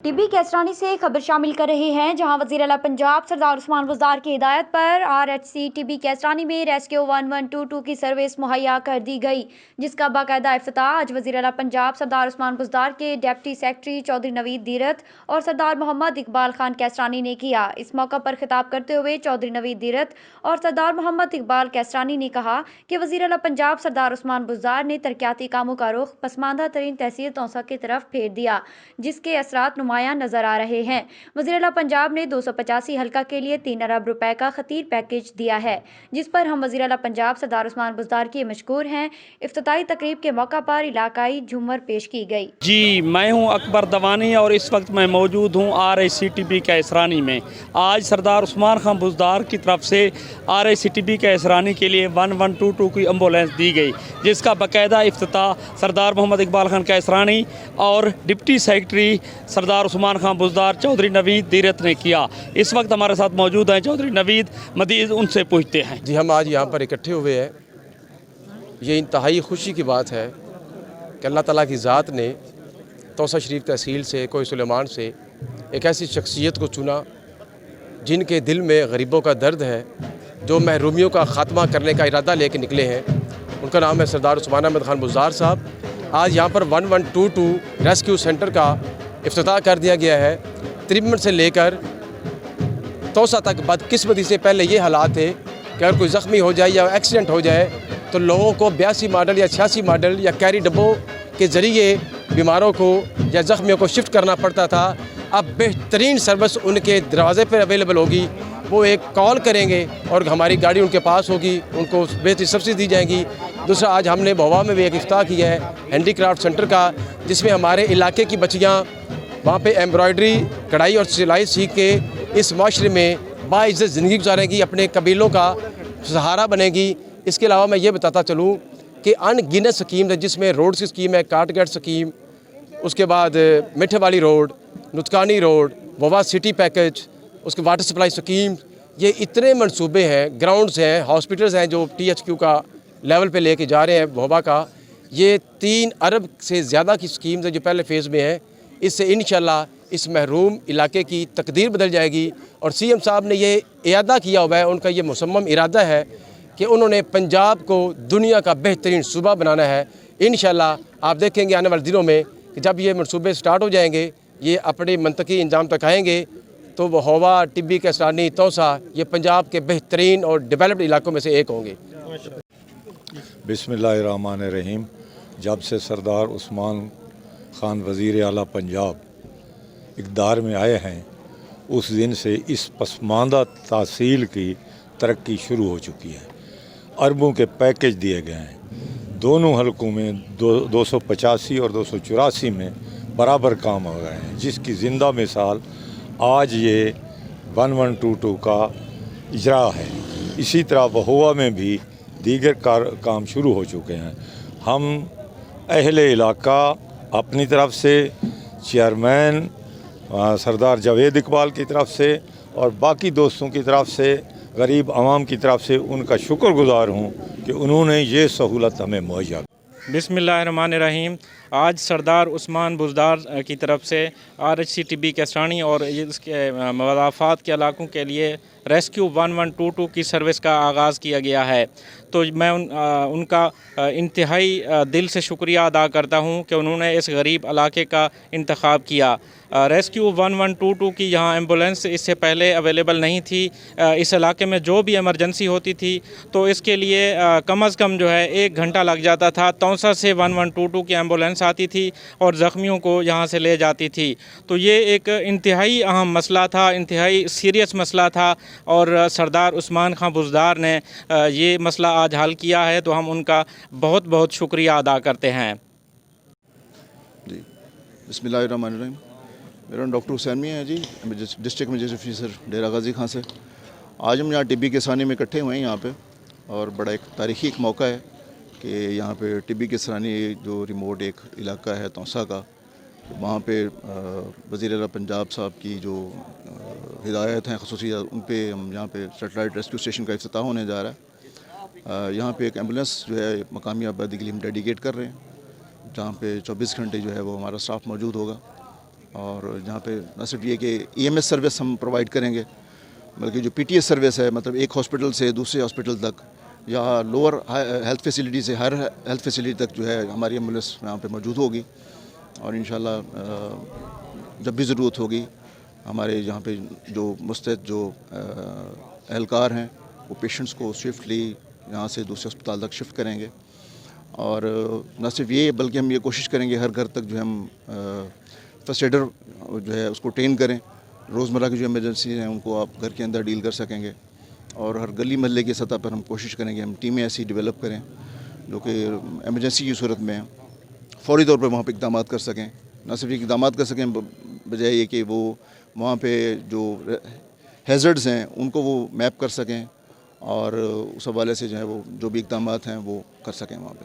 TB Kaisrani से खबर शामिल कर रहे हैं, जहां वज़ीर आला पंजाब सरदार उस्मान बुज़दार की हिदायत पर आरएचसी टीबी कैसरानी में रेस्क्यू 1122 की सर्विस मुहैया कर दी गई, जिसका बाकायदा इफ्तिताह आज वज़ीर आला पंजाब सरदार उस्मान बुज़दार के डिप्टी सेक्रेटरी चौधरी नवीद दीरत और सरदार मोहम्मद इकबाल खान कैसरानी ने किया। इस मौका पर खिताब करते हुए चौधरी नवीद दीरत और सरदार मोहम्मद इकबाल कैसरानी ने कहा कि वज़ीर आला पंजाब सरदार उस्मान बुज़दार ने तरक्याती कामों का रुख पसमानदा तरीन तहसील तौसा की तरफ फेर दिया, जिसके असरात नुमायां नजर आ रहे हैं। वज़ीर आला पंजाब ने 285 हल्का के लिए 3 अरब रुपए का खतीर पैकेज दिया है, जिस पर हम वज़ीर आला पंजाब सरदार उस्मान बुज़दार के मशकूर हैं। इफ्तिताही तकरीब के मौका पर इलाकाई झूमर पेश की गई। जी, मैं हूं अकबर दवानी और इस वक्त मैं मौजूद हूं RICTB कैसरानी में। आज सरदार उस्मान खान बुज़दार की तरफ से RICTB कैसरानी के लिए 1122 की एम्बुलेंस दी गई, जिसका बाकायदा इफ्तिताह सरदार मोहम्मद इकबाल खान कैसरानी और डिप्टी सेक्रेटरी सरदार उस्मान खान बुज़दार चौधरी नवीद दीरत ने किया। इस वक्त हमारे साथ मौजूद हैं चौधरी नवीद, मज़ीद उनसे पूछते हैं। जी, हम आज यहाँ पर इकट्ठे हुए हैं। ये इंतहाई खुशी की बात है कि अल्लाह ताला की ज़ात ने तौसा शरीफ तहसील से कोई सुलेमान से एक ऐसी शख्सियत को चुना जिनके दिल में गरीबों का दर्द है, जो महरूमियों का ख़ात्मा करने का इरादा लेके निकले हैं। उनका नाम है सरदार उस्मान अहमद खान बुज़दार साहब। आज यहाँ पर 1122 रेस्क्यू सेंटर का इफ्तिताह कर दिया गया है। त्रिमन से लेकर तौसा तक बदकिस्मती से पहले ये हालात थे कि अगर कोई ज़ख्मी हो जाए या एक्सीडेंट हो जाए तो लोगों को 82 मॉडल या 86 मॉडल या कैरी डब्बों के ज़रिए बीमारों को या ज़ख्मियों को शिफ्ट करना पड़ता था। अब बेहतरीन सर्विस उनके दरवाज़े पर अवेलेबल होगी। वो एक कॉल करेंगे और हमारी गाड़ी उनके पास होगी, उनको बेहतरीन सब्सिडी दी जाएगी। दूसरा, आज हमने भवा में भी एक इफ्ताह किया है हैंडीक्राफ्ट सेंटर का, जिसमें हमारे इलाके की बच्चियाँ वहाँ पे एम्ब्रॉयडरी, कढ़ाई और सिलाई सीख के इस माशरे में बाइज़्ज़त ज़िंदगी गुजारेंगी, अपने कबीलों का सहारा बनेगी। इसके अलावा मैं ये बताता चलूँ कि अनगिनत स्कीम है, जिसमें रोड की स्कीम है, काटगेट स्कीम, उसके बाद मिठे वाली रोड, नुतकानी रोड, ववा सिटी पैकेज, उसके वाटर सप्लाई स्कीम, ये इतने मंसूबे हैं, ग्राउंड्स हैं, हॉस्पिटल्स हैं जो THQ का लेवल पे लेके जा रहे हैं वबा का। ये 3 अरब से ज़्यादा की स्कीम्स हैं जो पहले फ़ेज़ में हैं। इससे इंशाल्लाह इस महरूम इलाके की तकदीर बदल जाएगी। और CM साहब ने ये इरादा किया हुआ है, उनका ये मुसम्मम इरादा है कि उन्होंने पंजाब को दुनिया का बेहतरीन सूबा बनाना है। इंशाल्लाह आप देखेंगे आने वाले दिनों में कि जब ये मनसूबे स्टार्ट हो जाएंगे, ये अपने मंतकी इंजाम तक आएंगे, तो वो हवा, टिब्बी, कैसरानी, तौसा, ये पंजाब के बेहतरीन और डेवलप्ड इलाकों में से एक होंगे। बिस्मिल्लाहिर्रहमानिर्रहीम। जब से सरदार उस्मान खान वज़ीर आला पंजाब इक़्तिदार में आए हैं, उस दिन से इस पसमानदा तहसील की तरक्की शुरू हो चुकी है। अरबों के पैकेज दिए गए हैं। दोनों हलकों में 285 और 284 में बराबर काम हो रहे हैं, जिसकी ज़िंदा मिसाल आज ये 1122 का इजरा है। इसी तरह वहुआ में भी दीगर काम शुरू हो चुके हैं। हम अहले इलाका अपनी तरफ से, चेयरमैन सरदार जावेद इकबाल की तरफ से और बाकी दोस्तों की तरफ से, गरीब आवाम की तरफ से उनका शुक्रगुज़ार हूँ कि उन्होंने ये सहूलत हमें मुहैया। बिस्मिल्लाहिर्रहमानिर्रहीम। आज सरदार उस्मान बुज़दार की तरफ से RICTB कैसरानी और इसके मदाफ़ात के इलाकों के लिए रेस्क्यू 1122 की सर्विस का आगाज़ किया गया है। तो मैं उनका इंतहाई दिल से शुक्रिया अदा करता हूं कि उन्होंने इस गरीब इलाके का इंतखाब किया। रेस्क्यू 1122 की यहाँ एम्बुलेंस इससे पहले अवेलेबल नहीं थी। इस इलाके में जो भी इमरजेंसी होती थी तो इसके लिए कम अज़ कम जो है 1 घंटा लग जाता था। तौसा से 1122 की एम्बुलेंस आती थी और ज़ख्मियों को यहाँ से ले जाती थी। तो ये एक इंतहाई अहम मसला था, इंतहाई सीरियस मसला था और सरदार उस्मान खान बुज़दार ने ये मसला आज हल किया है, तो हम उनका बहुत बहुत शुक्रिया अदा करते हैं। जी, बिस्मिल्लाहिर्रहमानिर्रहीम। मेरा नाम डॉक्टर हुसैन मियां है जी, डिस्ट्रिक्ट मजिस्ट्रेट ऑफिसर डेरा गाजी खां से। आज हम यहाँ टिब्बी कैसरानी में इकट्ठे हुए हैं यहाँ पे, और बड़ा एक तारीख़ी एक मौका है कि यहाँ पे टिब्बी कैसरानी जो रिमोट एक इलाका है तौसा का, वहाँ पे वज़ीर आला पंजाब साहब की जो हिदायत हैं ख़ुसूसी, उन पे हम यहाँ पे सेटेलाइट रेस्क्यू स्टेशन का इफ्तिताह होने जा रहा है। यहाँ पे एक एम्बुलेंस जो है मकामी आबादी के लिए हम डेडिकेट कर रहे हैं, जहाँ पे 24 घंटे जो है वो हमारा स्टाफ मौजूद होगा। और जहाँ पे न सिर्फ ये कि EMS सर्विस हम प्रोवाइड करेंगे, बल्कि जो PTS सर्विस है, मतलब एक हॉस्पिटल से दूसरे हॉस्पिटल तक या लोअर हेल्थ फैसिलिटी से हायर हेल्थ फैसिलिटी तक जो है हमारी एम्बुलेंस यहाँ पे मौजूद होगी। और इंशाल्लाह जब भी ज़रूरत होगी हमारे यहाँ पे जो मुस्तैद जो एहलकार हैं वो पेशेंट्स को स्विफ्टली यहाँ से दूसरे अस्पताल तक शिफ्ट करेंगे। और न सिर्फ ये बल्कि हम ये कोशिश करेंगे हर घर तक जो हम फर्स्ट एडर जो है उसको ट्रेन करें, रोज़मर्रा की जो इमरजेंसी हैं उनको आप घर के अंदर डील कर सकेंगे। और हर गली मोहल्ले की सतह पर हम कोशिश करेंगे हम टीमें ऐसी डेवलप करें जो कि इमरजेंसी की सूरत में फ़ौरी तौर पर वहाँ पर इक़दाम कर सकें। न सिर्फ इक़दाम कर सकें बजाय ये कि वो वहाँ पे जो हैज़र्ड्स हैं उनको वो मैप कर सकें और उस हवाले से जो है वो जो भी इक़दाम हैं वो कर सकें वहाँ पे।